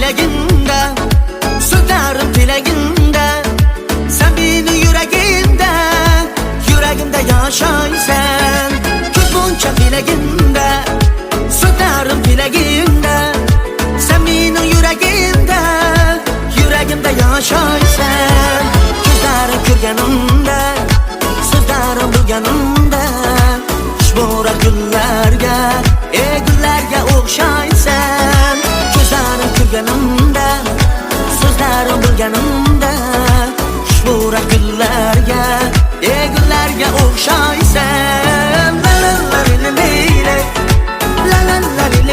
tilagimda, so'zlarim tilagimda, sen meni yuragimda, yuragimda yashaysan. Ko'z buncha tilagimda, so'zlarim tilagimda, sen meni yuragimda, yuragimda yashaysan. Ko'zlarim ko'rganimda, so'zlarim bilganimda, xushbo'ra gullarga, gullarga o'xshaysan. Ko'zlarim ko'rganimda, so'zlarim bilganimda, xushbo'ra gullarga, gullarga o'xshaysan. La la la la la la la la la la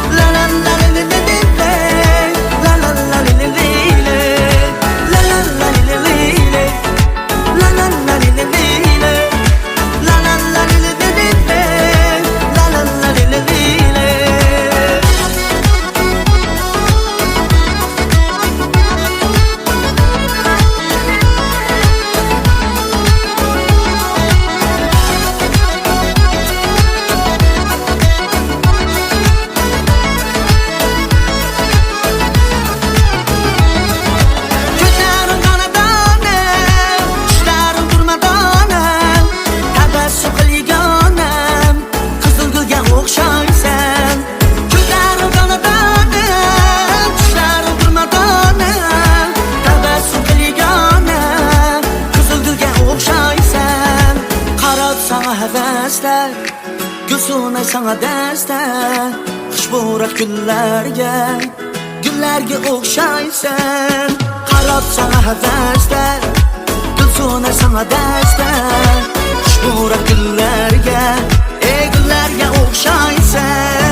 la la la la la la la la la la Gulsuna sana dasta, xushbo'ra gullarga, gullarga o'xshaysan. Qarab sana havasda, gulsuna sana dasta, xushbo'ra gullarga, gullarga o'xshaysan.